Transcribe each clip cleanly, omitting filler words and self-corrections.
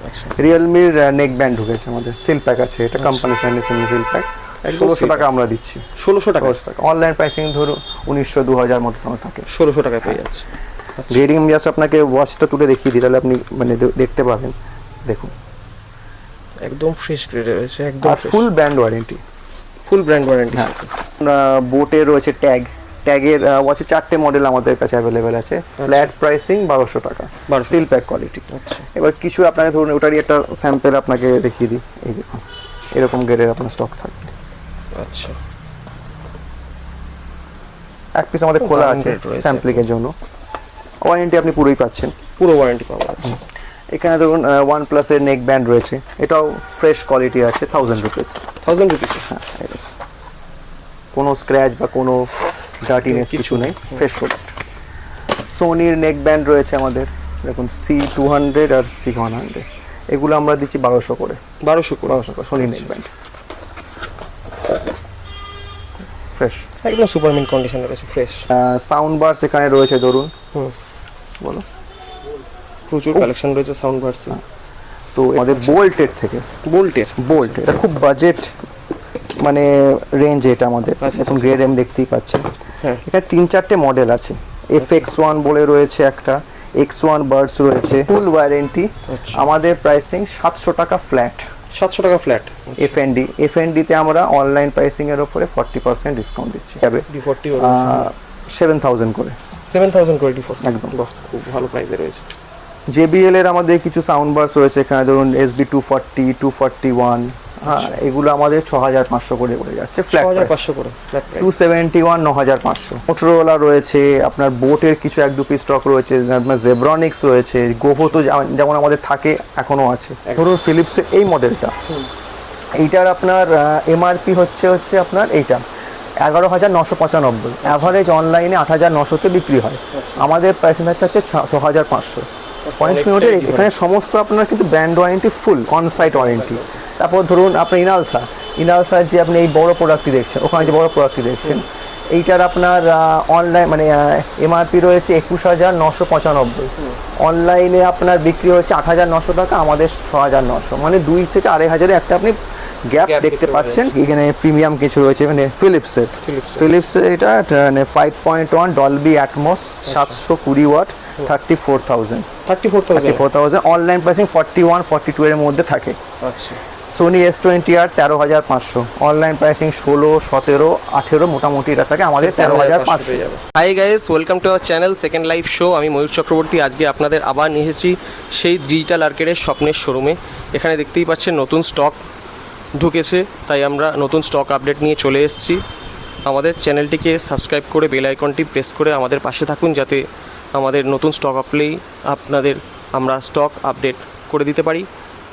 আচ্ছা, রিয়েলমির neck band ঢুকেছে আমাদের, সিল প্যাক আছে, এটা কোম্পানি সাইনে সিল প্যাক 1600 টাকা আমরা দিচ্ছি। 1600 টাকা। অনলাইন প্রাইসিং ধরুন 1900 2000 মতো থাকে, 1600 টাকায় পেয়ে যাচ্ছে। গ্রেডিং আমি জাস্ট আপনাকে ওয়াচটা তুলে দেখিয়ে দিই, তাহলে আপনি মানে দেখতে পাবেন। দেখুন একদম ফ্রেশ গ্রেডে রয়েছে, একদম আর full brand warranty. Full brand warranty. বোটে রয়েছে ট্যাগের ওয়াচের 4টে মডেল আমাদের কাছে অ্যাভেলেবেল আছে। ফ্ল্যাট প্রাইসিং 1200 টাকা, সিল প্যাক কোয়ালিটি। আচ্ছা, এবার কিছু আপনাকে ধরুন ওটারই একটা স্যাম্পল আপনাকে দেখিয়ে দিই। এই দেখুন এরকম গ্রেডের আপনার স্টক থাকবে। আচ্ছা, এক পিস আমাদের খোলা আছে স্যাম্পলিংয়ের জন্য, ওয়ারেন্টি আপনি পুরোই পাচ্ছেন, পুরো ওয়ারেন্টি পাওয়া যাচ্ছে। এখানে ধরুন OnePlus এর নেক ব্যান্ড রয়েছে, এটাও ফ্রেশ কোয়ালিটি আছে, 1000 রুপিস। 1000 রুপিস। হ্যাঁ, কোনো স্ক্র্যাচ বা কোনো ডার্টিনেস কিছু নেই, ফ্রেশ প্রোডাক্ট। সোনির নেক ব্যান্ড রয়েছে আমাদের, দেখুন C200 আর C100, এগুলো আমরা দিচ্ছি 1200 করে। 1200 করে সোনির নেক ব্যান্ড ফ্রেশ, একদম সুপার মিন্ট কন্ডিশনে রয়েছে, ফ্রেশ। সাউন্ড বারস এখানে রয়েছে ধরুন, বলো প্রচুর কালেকশন রয়েছে সাউন্ড বারসে। তো আমাদের বোল্টের থেকে, বোল্ট এটা খুব বাজেট মানে রেঞ্জ, এটা আমাদের এখন গ্রেড এম দেখতেই পাচ্ছেন। হ্যাঁ, এখানে 3-4টে মডেল আছে, FX1 বলে রয়েছে একটা, X1 বার্ডস রয়েছে, ফুল ওয়ারেন্টি। আমাদের প্রাইসিং 700 টাকা ফ্ল্যাট। 700 টাকা ফ্ল্যাট। FND তে আমরা অনলাইন প্রাইসিং এর উপরে 40% ডিসকাউন্ট দিচ্ছি, হবে D40 7000 করে, 7000 করে D40 একদম। বাহ, খুব ভালো প্রাইসে রয়েছে। JBL এর আমাদের কিছু সাউন্ড বার্স রয়েছে এখানে, ধরুন SB240 241, হ্যাঁ, এগুলো আমাদের 6500 করে পড়ে যাচ্ছে ফ্ল্যাট প্রাইস। 6500 করে ফ্ল্যাট প্রাইস। 271 9500। মোটরোলা রয়েছে, আপনার বোটের কিছু 1-2 পিস স্টক রয়েছে, আপনার জেব্রনিক্স রয়েছে, গোভো তো যেমন আমাদের থাকে এখনো আছে। ধরুন ফিলিপসের এই মডেলটা, এইটার আপনার MRP হচ্ছে আপনার এইটা 11995, অ্যাভারেজ অনলাইনে 8900-তে বিক্রি হয়, আমাদের প্রাইসিং হচ্ছে 6500। পয়েন্ট মিনিটের এখানে সমস্ত আপনার কিন্তু ব্র্যান্ড ওয়ারেন্টি, ফুল অনসাইট ওয়ারেন্টি। তারপর ধরুন আপনার ইনালসার যে আপনি এই বড় প্রোডাক্টটি দেখছেন, ওখানে যে বড় প্রোডাক্টটি দেখছেন, এইটার আপনার অনলাইন মানে MRP রয়েছে 21995, অনলাইনে আপনার বিক্রি হচ্ছে 8900 টাকা, আমাদের 6900, মানে 2 থেকে 2500 একটা আপনি গ্যাপ দেখতে পাচ্ছেন। এখানে প্রিমিয়াম কিছু রয়েছে, মানে ফিলিপসের এটা মানে 5.1 Dolby Atmos 720 watt, 34,000 online pricing 41-42 এর মধ্যে থাকে। আচ্ছা, সোনি S20R 13500, অনলাইন প্রাইসিং 16, 17, 18 মোটামুটি এটা থাকে, আমাদের 13500। Hi guys, welcome to our channel second life show. আমি ময়ূর চক্রবর্তী। আজকে আপনাদের আবার নিয়ে এসেছি সেই ডিজিটাল আর্কেডের স্বপ্নের শোরুমে। এখানে দেখতেই পাচ্ছেন নতুন স্টক ঢুকেছে, তাই আমরা নতুন স্টক আপডেট নিয়ে চলে এসেছি। আমাদের চ্যানেলটিকে সাবস্ক্রাইব করে বেল আইকনটি প্রেস করে আমাদের পাশে থাকুন, যাতে আমাদের নতুন স্টক আপলেই আমরা স্টক আপডেট করে দিতে পারি।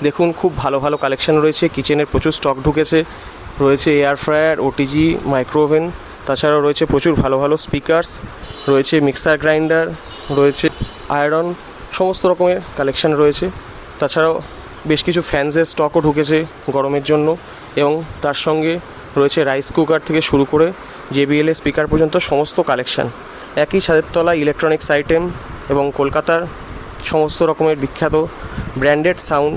দেখুন, খুব ভালো ভালো কালেকশন রয়েছে, কিচেনের প্রচুর স্টক ঢুকেছে, রয়েছে এয়ার ফ্রায়ার, OTG, মাইক্রোওভেন, তাছাড়াও রয়েছে প্রচুর ভালো ভালো স্পিকার্স, রয়েছে মিক্সার গ্রাইন্ডার, রয়েছে আয়রন, সমস্ত রকমের কালেকশন রয়েছে। তাছাড়াও বেশ কিছু ফ্যান্সের স্টকও ঢুকেছে গরমের জন্য, এবং তার সঙ্গে রয়েছে রাইস কুকার থেকে শুরু করে JBL এর স্পিকার পর্যন্ত সমস্ত কালেকশান একই ছাদের তলায়। ইলেকট্রনিক্স আইটেম এবং কলকাতার সমস্ত রকমের বিখ্যাত ব্র্যান্ডেড সাউন্ড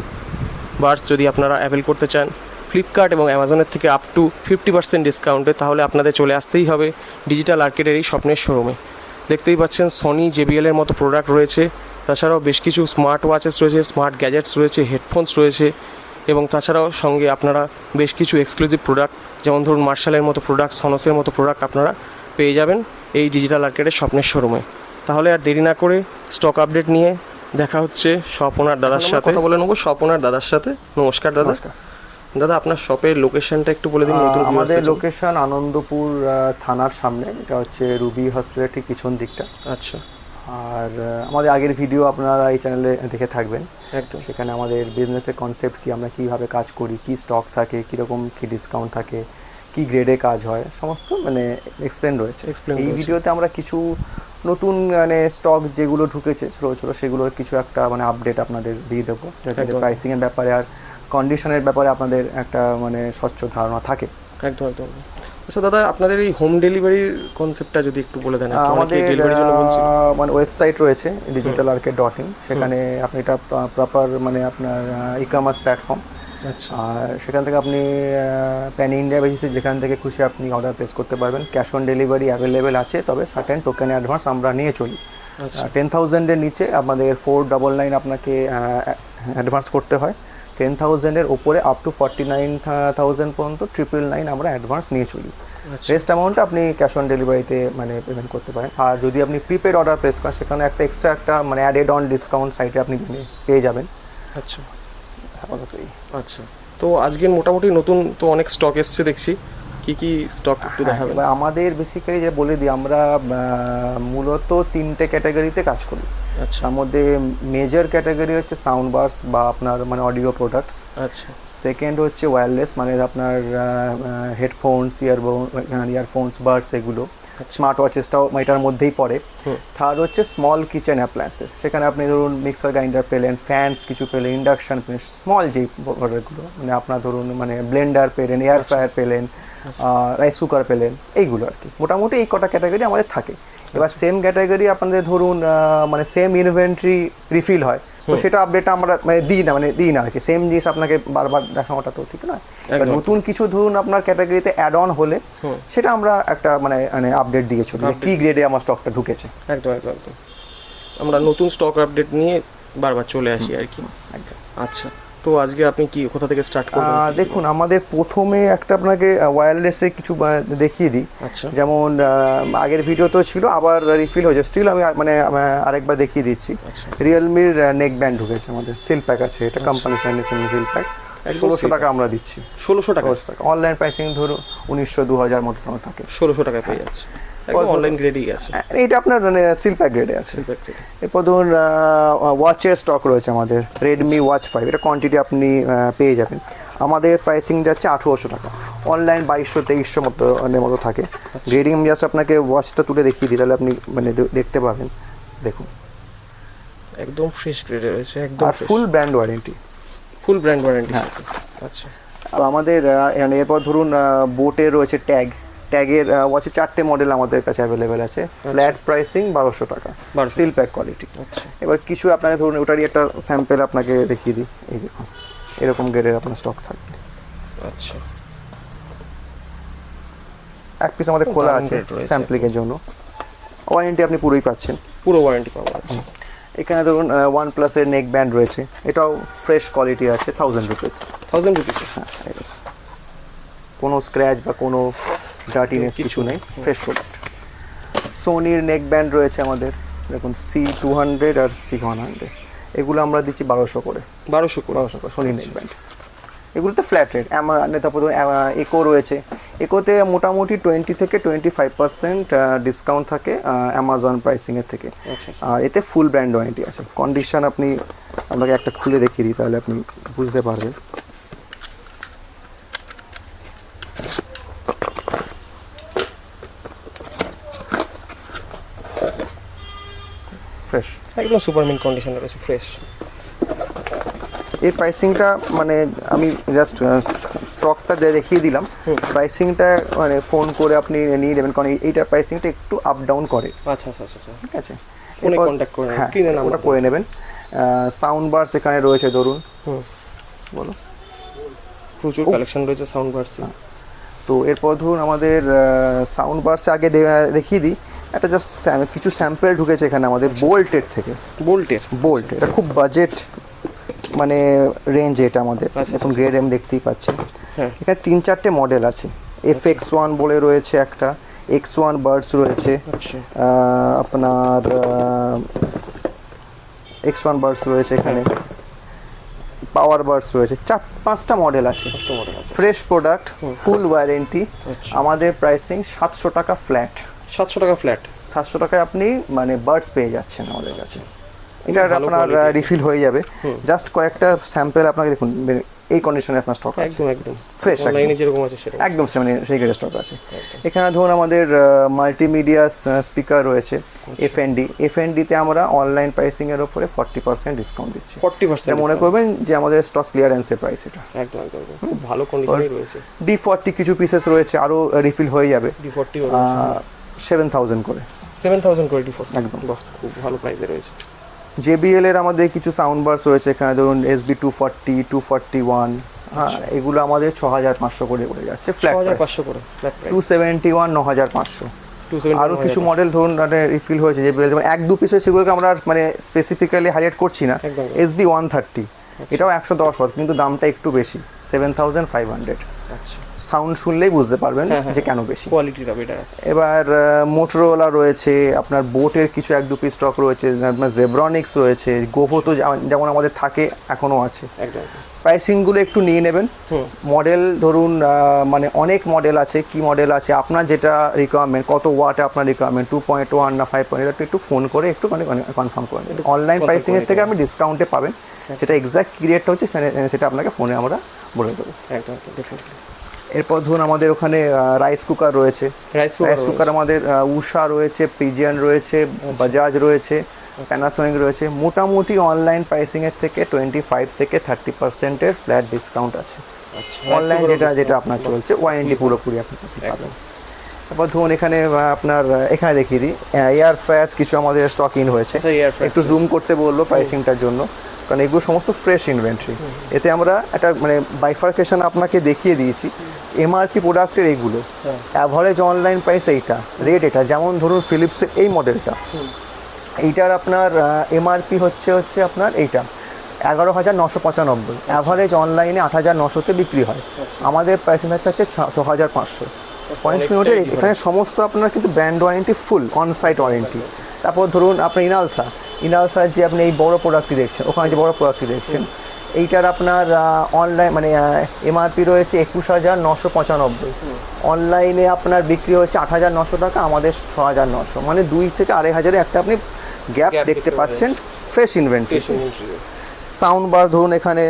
বার্স যদি আপনারা অ্যাভেল করতে চান ফ্লিপকার্ট এবং অ্যামাজনের থেকে আপ টু 50% ডিসকাউন্টে, তাহলে আপনাদের চলে আসতেই হবে ডিজিটাল আর্কেডের এই স্বপ্নের শোরুমে। দেখতেই পাচ্ছেন সোনি JBL এর মতো প্রোডাক্ট রয়েছে, তাছাড়াও বেশ কিছু স্মার্ট ওয়াচেস রয়েছে, স্মার্ট গ্যাজেটস রয়েছে, হেডফোনস রয়েছে, এবং তাছাড়াও সঙ্গে আপনারা বেশ কিছু এক্সক্লুসিভ প্রোডাক্ট, যেমন ধরুন মার্শালের মতো প্রোডাক্ট, সনসের মতো প্রোডাক্ট আপনারা পেয়ে যাবেন এই ডিজিটাল আর্কেডের স্বপ্নের শোরুমে। তাহলে আর দেরি না করে স্টক আপডেট নিয়ে দেখা হচ্ছে শপ ওনার দাদার সাথে। কথা বলে নেবো শপ ওনার দাদার সাথে। নমস্কার দাদা। দাদা, আপনার শপের লোকেশনটা একটু বলে দিন। আমাদের লোকেশন আনন্দপুর থানার সামনে, এটা হচ্ছে রুবি হসপিটালের ঠিক পিছন দিকটা। আচ্ছা, আর আমাদের আগের ভিডিও আপনারা এই চ্যানেলে দেখে থাকবেন, একদম। সেখানে আমাদের বিজনেসের কনসেপ্ট কি, আমরা কীভাবে কাজ করি, কী স্টক থাকে, কীরকম কী ডিসকাউন্ট থাকে, কী গ্রেডে কাজ হয়, সমস্ত মানে এক্সপ্লেন রয়েছে। এই ভিডিওতে আমরা কিছু নতুন মানে স্টক যেগুলো ঢুকেছে ছোটো ছোটো, সেগুলোর কিছু একটা মানে আপডেট আপনাদের দিয়ে দেবো, যাতে প্রাইসিংয়ের ব্যাপারে আর কন্ডিশনের ব্যাপারে আপনাদের একটা মানে স্বচ্ছ ধারণা থাকে। একদম একদম। আচ্ছা দাদা, আপনাদের এই হোম ডেলিভারির কনসেপ্টটা যদি একটু বলে দেন। আমাদের ডেলিভারির জন্য বলছি। মানে ওয়েবসাইট রয়েছে digitalarcade.in, সেখানে আপনি এটা প্রপার মানে আপনার ই-কমার্স প্ল্যাটফর্ম। আচ্ছা আর সেখান থেকে আপনি প্যান ইন্ডিয়া বেসিসে যেখান থেকে খুশি আপনি অর্ডার প্লেস করতে পারবেন। ক্যাশ অন ডেলিভারি অ্যাভেলেবেল আছে, তবে সার্টেন টোকেন অ্যাডভান্স আমরা নিয়ে চলি। আচ্ছা 10,000-এর নিচে আমাদের 499 আপনাকে অ্যাডভান্স করতে হয়। 10,000-এর ওপরে আপ টু 49,000 পর্যন্ত 999 আমরা অ্যাডভান্স নিয়ে চলি। আচ্ছা রেস্ট অ্যামাউন্টটা আপনি ক্যাশ অন ডেলিভারিতে মানে পেমেন্ট করতে পারেন। আর যদি আপনি প্রিপেড অর্ডার প্লেস করেন, সেখানে একটা এক্সট্রা একটা মানে অ্যাডেড অন ডিসকাউন্ট সাইটে আপনি পেয়ে যাবেন। আচ্ছা আপাততই আচ্ছা। তো আজকের মোটামুটি নতুন তো অনেক স্টক এসছে দেখছি, কি কি স্টক একটু দেখাবেন? এবার আমাদের বেসিক্যালি যে বলে দিই, আমরা মূলত 3টে ক্যাটাগরিতে কাজ করি। আচ্ছা তার মধ্যে মেজর ক্যাটাগরি হচ্ছে সাউন্ড বার্স বা আপনার মানে অডিও প্রোডাক্টস। আচ্ছা সেকেন্ড হচ্ছে ওয়্যারলেস, মানে আপনার হেডফোনস, ইয়ারফোনস, বাডস, এগুলো। স্মার্ট ওয়াচেসটাও এটার মধ্যেই পড়ে। থার্ড হচ্ছে স্মল কিচেন অ্যাপ্লায়েন্সেস, সেখানে আপনি ধরুন মিক্সার গ্রাইন্ডার পেলেন, ফ্যানস কিছু পেলেন, ইন্ডাকশান পেলেন, স্মল যেই প্রোডাক্টগুলো মানে আপনার ধরুন মানে ব্লেন্ডার পেলেন, এয়ার ফ্রায়ার পেলেন, রাইস কুকার পেলেন, এইগুলো আর কি। মোটামুটি এই কটা ক্যাটাগরি আমাদের থাকে। এবার সেম ক্যাটাগরি আপনাদের ধরুন মানে সেম ইনভেন্টরি রিফিল হয়, তো সেটা আপডেট আমরা মানে দিই না আর কি। সেম জিনিস আপনাকে বারবার দেখানোটা তো ঠিক নয়। এবার নতুন কিছু ধরুন আপনার ক্যাটাগরিতে অ্যাড অন হলে সেটা আমরা একটা মানে মানে আপডেট দিয়ে চলি, কি গ্রেডে আমার স্টকটা ঢুকেছে। একদম একদম একদম। আমরা নতুন স্টক আপডেট নিয়ে বারবার চলে আসি আর কি। একদম। আচ্ছা, তো আজকে আপনি কি কোথা থেকে স্টার্ট করবেন? দেখুন, আমাদের প্রথমে একটা আপনাকে ওয়্যারলেসে কিছু দেখিয়ে দিই। আচ্ছা যেমন আগের ভিডিও তো ছিল, আবার রিফিল হয়েছে, স্টিল আমি মানে আরেকবার দেখিয়ে দিচ্ছি। রিয়েলমির নেক ব্যান্ড ঢুকেছে আমাদের, সিল প্যাক আছে, এটা কোম্পানি সিল প্যাক। 1600 টাকা আমরা দিচ্ছি। 1600 টাকা? অনলাইন প্রাইসিং ধরুন 1900-2000 মতো থাকে। 1600 টাকায় পেয়ে যাচ্ছে, একদম অনলাইন গ্রেডই আছে। এটা আপনার মানে সিল প্যাক গ্রেডে আছে। এরপর ধরুন ওয়াচের স্টক রয়েছে আমাদের, রেডমি ওয়াচ 5, এটা কোয়ান্টিটি আপনি পেয়ে যাবেন। আমাদের প্রাইসিং যাচ্ছে 1800 টাকা, অনলাইন 2200-2300 মতো থাকে। গ্রেডিং আমি জাস্ট আপনাকে ওয়াচটা তুলে দেখিয়ে দিই, তাহলে আপনি মানে দেখতে পাবেন। দেখুন একদম ফ্রেশ গ্রেডে রয়েছে, একদম। আর full brand warranty. Full brand warranty. আচ্ছা। আর আমাদের এরপর ধরুন বোটের রয়েছে ট্যাগের ওয়াচে 4টে মডেল আমাদের কাছে অ্যাভেলেবেল আছে। ফ্ল্যাট প্রাইসিং 1200 টাকা, সিল প্যাক কোয়ালিটি। আচ্ছা। এবার কিছু আপনাকে ধরুন ওটারই একটা স্যাম্পল আপনাকে দেখিয়ে দিই। এই দেখুন, এরকম গ্রেডের আপনার স্টক থাকবে। আচ্ছা, এক পিস আমাদের খোলা আছে স্যাম্পলিংয়ের জন্য। ওয়ারেন্টি আপনি পুরোই পাচ্ছেন, পুরো ওয়ারেন্টি পাওয়া যাচ্ছে। এখানে ধরুন OnePlus-এর নেক ব্যান্ড রয়েছে, এটাও ফ্রেশ কোয়ালিটি আছে, 1000 রুপিস। 1000 রুপিস? হ্যাঁ, কোনো স্ক্র্যাচ বা কোনো ডার্টিনেস কিছু নেই, ফ্রেশ প্রোডাক্ট। সোনির নেক ব্যান্ড রয়েছে আমাদের, দেখুন C200 আর C100, এগুলো আমরা দিচ্ছি 1200 করে। 1200 করে সোনির নেক ব্যান্ড। এগুলোতে ফ্ল্যাট রেট। তারপর ইকো রয়েছে, ইকোতে মোটামুটি 20-25% ডিসকাউন্ট থাকে অ্যামাজন প্রাইসিংয়ের থেকে। আর এতে ফুল ব্র্যান্ড ওয়ারেন্টি আছে। কন্ডিশন আপনি আপনাকে একটা খুলে দেখিয়ে দিই, তাহলে আপনি বুঝতে পারবেন। ফ্রেশ, একদম সুপার মিন্ট কন্ডিশনে রয়েছে, ফ্রেশ। এর প্রাইসিংটা মানে আমি জাস্ট স্টকটা দেখিয়ে দিলাম। প্রাইসিংটা মানে ফোন করে আপনি নিয়ে নেবেন, কারণ এইটার প্রাইসিংটা একটু আপ ডাউন করে। আচ্ছা আচ্ছা আচ্ছা, ঠিক আছে, ফোনে কন্ট্যাক্ট করে নেবেন, হ্যাঁ স্ক্রিনে নাম্বার ওটা করে নেবেন। সাউন্ড বার্স এখানে রয়েছে ধরুন, বলো, প্রচুর কালেকশন রয়েছে সাউন্ড বার্সে। তো এরপর ধরুন আমাদের সাউন্ড বার্সে আগে দেখিয়ে দিই, একটা জাস্ট কিছু স্যাম্পল ঢুকেছে এখানে আমাদের বোল্টের থেকে। বোল্ট, এটা খুব বাজেট মানে রেঞ্জ, এটা আমাদের এখন গ্রেড আমি দেখতেই পাচ্ছি। এখানে 3-4টে মডেল আছে। FX1 বলে রয়েছে একটা, X1 বার্ডস রয়েছে, আপনার X1 বার্ডস রয়েছে, এখানে পাওয়ার বার্ডস রয়েছে, 4-5টা মডেল আছে। ফ্রেশ প্রোডাক্ট, ফুল ওয়ারেন্টি। আমাদের প্রাইসিং 700 টাকা ফ্ল্যাট। 700 টাকা ফ্ল্যাট? 700 টাকায় আপনি মানে বার্ডস পেয়ে যাচ্ছেন আমাদের কাছে। এটা আপনার রিফিল হয়ে যাবে। জাস্ট কয়েকটা স্যাম্পল আপনাকে দেখুন এই কন্ডিশনে আপনার স্টক আছে, একদম একদম ফ্রেশ, অনলাইনে যেরকম আছে সেরকম একদম মানে সেই গ্রেড স্টক আছে। এখানে ধরুন আমাদের মাল্টিমিডিয়া স্পিকার রয়েছে, এফএনডিতে আমরা অনলাইন প্রাইসিং এর উপরে 40% ডিসকাউন্ট দিচ্ছি। 40% মনে করবেন যে আমাদের স্টক ক্লিয়ারেন্সের প্রাইস এটা। একদম একদম খুব ভালো কন্ডিশনেই রয়েছে। D40 কিছু পিসেস রয়েছে, আরো রিফিল হয়ে যাবে। D40 রয়েছে 7000 করে, 7000 করে D40 একদম। বাহ, খুব ভালো প্রাইসে রয়েছে। JBL এর আমাদের কিছু সাউন্ড বার্স রয়েছে এখানে, ধরুন SB 240, 241, হ্যাঁ এগুলো আমাদের 6500 করে পড়ে যাচ্ছে ফ্ল্যাট প্রাইস। 6500 করে ফ্ল্যাট প্রাইস। 271 9500। 270 আরো কিছু মডেল ধরুন রিফিল হয়েছে JBL, যেমন এক দু পিসের সেগুলোকে আমরা মানে স্পেসিফিক্যালি হাইলাইট করছি না। একদম। SB 130 এটাও 110 ওয়াট, কিন্তু দামটা একটু বেশি, 7500। আচ্ছা, সাউন্ড শুনলেই বুঝতে পারবেন যে কেন বেশি। কোয়ালিটিটা বেটার আছে। এবার মোটরোলা রয়েছে, আপনার বোটের কিছু এক দু পিস স্টক রয়েছে, আপনার জেব্রনিক্স রয়েছে, গোভো তো যেমন আমাদের থাকে এখনো আছে। একদম। প্রাইসিংগুলো একটু নিয়ে নেবেন। মডেল ধরুন মানে অনেক মডেল আছে, কি মডেল আছে আপনার যেটা রিকোয়ারমেন্ট, কত ওয়াটে আপনার রিকোয়ারমেন্ট, 2.1 না 5.1, একটু ফোন করে একটু মানে কনফার্ম করে নেবেন। অনলাইন প্রাইসিংয়ের থেকে আপনি ডিসকাউন্টে পাবেন, সেটা এক্স্যাক্ট কি রেটটা হচ্ছে সেটা আপনাকে ফোনে আমরা বলে দেবো। একদম ডেফিনেটলি। এরপর ধরুন আমাদের ওখানে রাইস কুকার রয়েছে, রাইস কুকার আমাদের উষা রয়েছে, পিজিয়ান রয়েছে, বাজাজ রয়েছে, প্যানাসোনিক রয়েছে। মোটামুটি অনলাইন প্রাইসিংয়ের থেকে 25 থেকে 30% ফ্ল্যাট ডিসকাউন্ট আছে। আচ্ছা, অনলাইন যেটা আপনার চলছে, ওয়ারেন্টি পুরোপুরি আপনি পাবেন। তারপর ধরুন এখানে আপনার এখানে দেখিয়ে দিই, এয়ার ফ্রায়ার্স কিছু আমাদের স্টক ইন হয়েছে। একটু জুম করতে বললো প্রাইসিংটার জন্য, কারণ এগুলো সমস্ত ফ্রেশ ইনভেন্টরি। এতে আমরা একটা মানে বাইফার্কেশন আপনাকে দেখিয়ে দিয়েছি। এমআরপি প্রোডাক্টের এগুলো, অ্যাভারেজ অনলাইন প্রাইস এইটা, রেট এটা। যেমন ধরুন ফিলিপসের এই মডেলটা, এইটার আপনার এমআরপি হচ্ছে আপনার এইটা 11,995, অ্যাভারেজ অনলাইনে 8,900-তে বিক্রি হয়। আমাদের প্রাইসিং হচ্ছে 6,500। পয়েন্ট মিনিটের এখানে সমস্ত আপনার কিন্তু brand warranty, full on site warranty. তারপর ধরুন আপনার ইনালসার যে আপনি এই বড় প্রোডাক্টটি দেখছেন, ওখানে যে বড় প্রোডাক্টটি দেখছেন, এইটার আপনার অনলাইন মানে এমআরপি রয়েছে 21,995, অনলাইনে আপনার বিক্রি হচ্ছে 8,900 টাকা, আমাদের 6,900, মানে 2 থেকে 2,500 একটা আপনি গ্যাপ দেখতে পাচ্ছেন। Fresh inventory. সাউন্ড বার ধরুন এখানে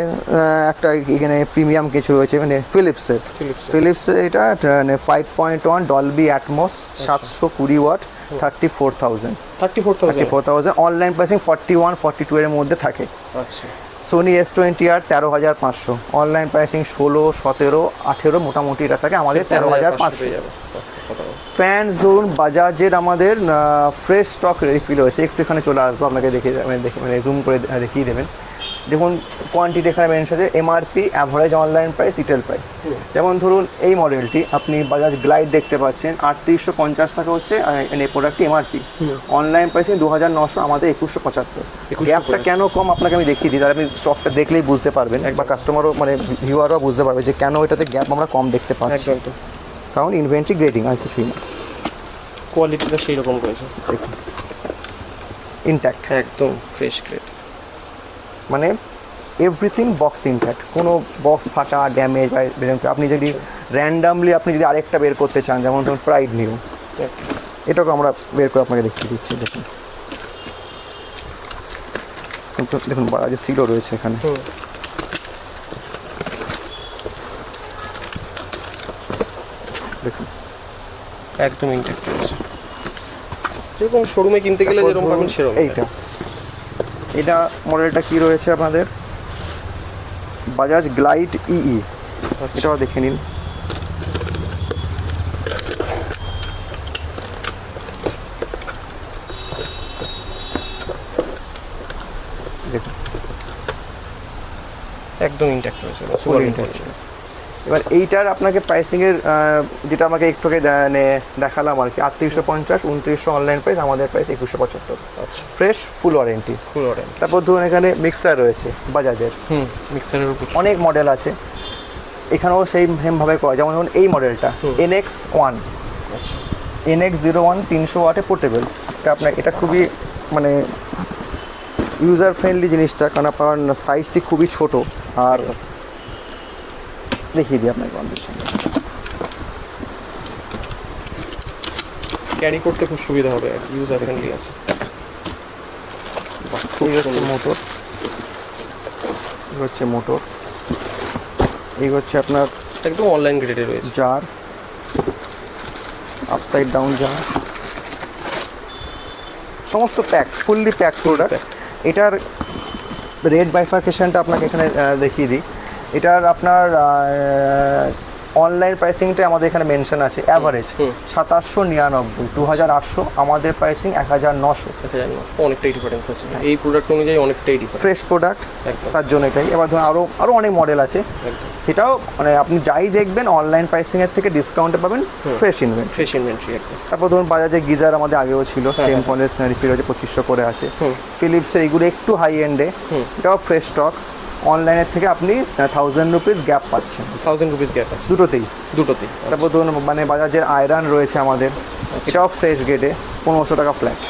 একটা এখানে প্রিমিয়াম কিছু রয়েছে, মানে ফিলিপস এটা 5.1 Dolby Atmos, 720 watt, 34,000। Online pricing 41-42 এর মধ্যে থাকে। আচ্ছা। সোনি S20R 13,500, অনলাইন প্রাইসিং 16, 17, 18, মোটামুটি এটা থাকে আমাদের 13,500। ফ্যানস ধরুন বাজাজের আমাদের ফ্রেশ স্টক রিফিল হয়েছে, একটু এখানে চলে আসবো, আপনাকে দেখে মানে জুম করে দেখিয়ে দেবেন। দেখুন কোয়ান্টিটি এখানে mention, MRP, average online price, retail price. যেমন ধরুন এই মডেলটি আপনি বাজাজ গ্লাইড দেখতে পাচ্ছেন, 3850 টাকা হচ্ছে এই প্রোডাক্টটি এমআরপি, অনলাইন প্রাইসে 2,900, আমাদের 2175। গ্যাপটা কেন কম আপনাকে আমি দেখিয়ে দিই, তাহলে আপনি স্টকটা দেখলেই বুঝতে পারবেন, বা কাস্টমারও মানে ভিউয়ারও বুঝতে পারবে যে কেন এটাতে গ্যাপ আমরা কম দেখতে পাচ্ছি। কারণ ইনভেন্টরি গ্রেডিং, আর কিছুই না। কোয়ালিটিটা সেই রকম রয়েছে, দেখুন ইনট্যাক্ট, একদম ফ্রেশ গ্রেড, মানে এভরিথিং বক্স ইনট্যাক্ট, কোনো বক্স ফাটা, ড্যামেজ বা আপনি যদি র্যান্ডামলি আপনি যদি আরেকটা বের করতে চান, যেমন ধরুন প্রাইড নিউ, এটাকে আমরা বের করে আপনাকে দেখিয়ে দিচ্ছি। দেখুন বাজাজের সিলও রয়েছে এখানে। দেখুন একদম ইনট্যাক্ট রয়েছে, যেরকম শোরুমে কিনতে গেলে যেরকম পাবেন সেরকম। এটা মডেলটা কি রয়েছে আপনাদের, বাজাজ গ্লাইড EE, এটাও দেখে নিন। দেখুন একদম ইনট্যাক্ট রয়েছে, ফুল ইনট্যাক্ট। এবার এইটার আপনাকে প্রাইসিংয়ের যেটা আমাকে একটু আগে দেখালাম আর কি, 3850, 2900 অনলাইন প্রাইস, আমাদের প্রাইস 2175। আচ্ছা, ফ্রেশ ফুল ওয়ারেন্টি। তারপর ধরুন এখানে মিক্সার রয়েছে বাজাজের, মিক্সারের উপর অনেক মডেল আছে, এখানেও সেমভাবে করা। যেমন ধরুন এই মডেলটা NX1, আচ্ছা, NX01 300 ওয়াটে পোর্টেবল। এটা খুবই মানে ইউজার ফ্রেন্ডলি জিনিসটা, কারণ আপনার সাইজটি খুবই ছোট। আর দেখিয়ে দিই আপনার কন্ডিশন, ক্যারি করতে খুব সুবিধা হবে, ইউজার ফ্রেন্ডলি আছে। মোটর হচ্ছে মোটর, এই হচ্ছে আপনার একদম অনলাইন গ্রেডে রয়েছে। জার, আপসাইড ডাউন জার, সমস্ত প্যাক, ফুললি প্যাক প্রোডাক্ট। এটার রেট বাইফার্কেশনটা আপনাকে এখানে দেখিয়ে দিই। এটার আপনার অনলাইন প্রাইসিংটা আমাদের এখানে মেনশন আছে, অ্যাভারেজ 2799, 2800, আমাদের প্রাইসিং 1900। অনেকটাই ডিফারেন্স আছে এই প্রোডাক্ট অনুযায়ী, অনেকটাই ডিফারেন্স। ফ্রেশ প্রোডাক্ট, তার জন্য এটাই। এবার ধরুন আরও অনেক মডেল আছে, সেটাও মানে আপনি যাই দেখবেন অনলাইন প্রাইসিংয়ের থেকে ডিসকাউন্টে পাবেন, ফ্রেশ ইনভেন্টরি একদম। তারপর ধরুন বাজাজে গিজার আমাদের আগেও ছিল, সেম পয়েন্টের রিফিল হচ্ছে 2500 করে আছে। ফিলিপসের এগুলো একটু হাই এন্ডে, এটাও ফ্রেশ স্টক। অনলাইনের থেকে আপনি 1000 রুপিস গ্যাপ পাচ্ছেন। 1000 রুপিস গ্যাপ আছে দুটোতেই। তারপর ধরুন মানে বাজাজের আয়রন রয়েছে আমাদের, এটাও ফ্রেশ গেটে, 1500 টাকা ফ্ল্যাট।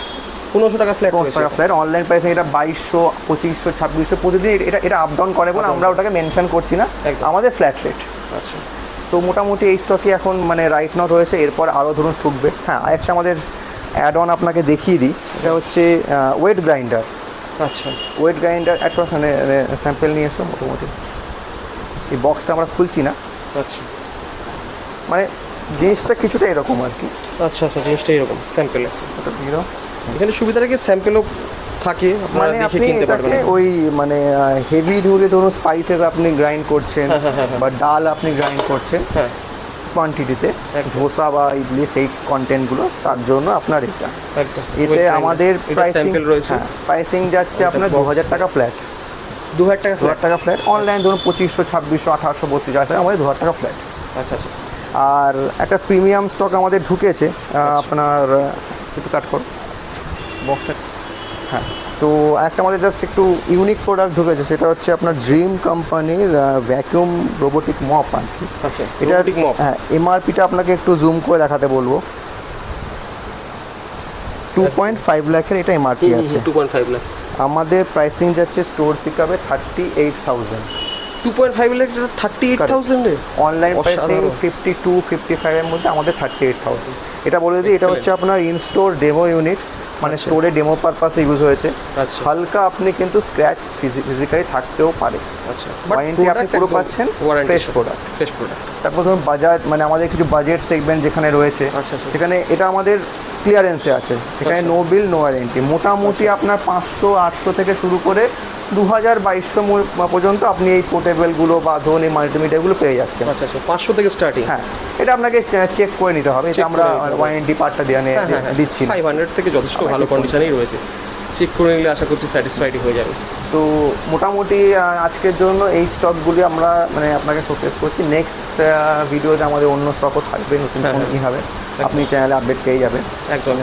1500 টাকা ফ্ল্যাট, 1500 টাকা ফ্ল্যাট। অনলাইন প্রাইসিং এটা 2200, 2500, 2600 প্রতিদিন এটা আপ ডাউন করে বলে আমরা ওটাকে মেনশন করছি না, আমাদের ফ্ল্যাট রেট। আচ্ছা, তো মোটামুটি এই স্টকে এখন মানে রাইট নাও রয়েছে। এরপর আরও ধরুন ঢুকবে। হ্যাঁ, আরেকটা আমাদের অ্যাড অন আপনাকে দেখিয়ে দিই, এটা হচ্ছে ওয়েট গ্রাইন্ডার। আচ্ছা, ওয়েট গ্রাইন্ডার একটা স্যাম্পেল নিয়ে এসো। মোটামুটি এই বক্সটা আমরা খুলছি না, আচ্ছা, মানে জিনিসটা কিছুটা এরকম আর কি। আচ্ছা, জিনিসটা এরকম স্যাম্পেলে। ওটা দিয়ে দাও। এখানে সুবিধাটা কি স্যাম্পেলও থাকে, আপনারা মানে দেখে আপনি কিনতে পারবেন। এটাকে ওই মানে হেভি ধরে ধরুন স্পাইসেস আপনি গ্রাইন্ড করছেন বা ডাল আপনি গ্রাইন্ড করছেন কোয়ান্টিটিতে, ধোসা বা ইডলি সেই কন্টেন্টগুলো, তার জন্য আপনার এটা। এতে আমাদের প্রাইসিং যাচ্ছে আপনার 2000 টাকা ফ্ল্যাট। 2000 টাকা ফ্ল্যাট। অনলাইন ধরুন 2500, 2600, 1800, 32,000 আমাদের 2000 টাকা ফ্ল্যাট। আচ্ছা। আর একটা প্রিমিয়াম স্টক আমাদের ঢুকেছে, আপনার একটু কাট করো বক্সটা। হ্যাঁ, তো একটা আমাদের জাস্ট একটু ইউনিক প্রোডাক্ট ঢুকেছে, সেটা হচ্ছে আপনার ড্রিম কোম্পানির ভ্যাকিউম রোবোটিক মপ আর কি। আচ্ছা, এটা হ্যাঁ, এমআরপিটা আপনাকে একটু জুম করে দেখাতে বলবো। 2.5 লাখের এটা এমআরপি আছে। 2.5 লাখ। আমাদের প্রাইসিং যাচ্ছে স্টোর পিকআপে 38,000। 2.5 লাখ 38,000 এ অনলাইন প্রাইসিং 52-55 এর মধ্যে, আমাদের 38,000। এটা বলে দিই, এটা হচ্ছে আপনার ইন স্টোর ডেমো ইউনিট, মানে স্টোরে ডেমো পারপাসে ইউজ হয়েছে। হালকা আপনি কিন্তু স্ক্র্যাচ ফিজিক্যালি থাকতেও পারে। আচ্ছা, ওয়ারেন্টি আপনি পুরো পাচ্ছেন, ফ্রেশ প্রোডাক্ট। তারপর ধরুন বাজাজ মানে আমাদের কিছু বাজেট সেগমেন্ট যেখানে রয়েছে, সেখানে এটা আমাদের ক্লিয়ারেন্সে আছে, এখানে নো বিল নো ওয়ারেন্টি। মোটামুটি আপনার 500-800 থেকে শুরু করে 2200 পর্যন্ত আপনি এই পোর্টেবলগুলো বা ধরুন এই মাল্টিমিডিয়াগুলো পেয়ে যাচ্ছেন। আচ্ছা, 500 থেকে স্টার্টিং। হ্যাঁ, এটা আপনাকে চেক করে নিতে হবে, এটা আমরা ওয়ারেন্টি পার্টটা দিচ্ছি। 500 থেকে যথেষ্ট ভালো কন্ডিশনেই রয়েছে, চেক করে নিলে আশা করছি স্যাটিসফাইড হয়ে যাবে। তো মোটামুটি আজকের জন্য এই স্টকগুলি আমরা মানে আপনাকে শোকেস করছি। নেক্সট ভিডিওতে আমাদের অন্য স্টকও থাকবে, নতুন কী হবে আপনি চ্যানেলে আপডেট পেয়ে যাবেন। একদম,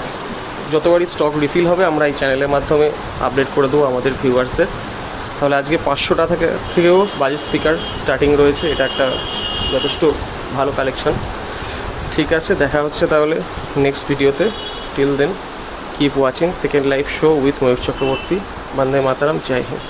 যতবারই স্টক রিফিল হবে আমরা এই চ্যানেলের মাধ্যমে আপডেট করে দেবো আমাদের ভিউয়ার্সদের। তাহলে আজকে 500 টাকা থেকেও বাজেট স্পিকার স্টার্টিং রয়েছে, এটা একটা যথেষ্ট ভালো কালেকশন। ঠিক আছে, দেখা হচ্ছে তাহলে নেক্সট ভিডিওতে। Till then keep watching second live show with Mayur Chakraborty. Vande Mataram, Jai Hind.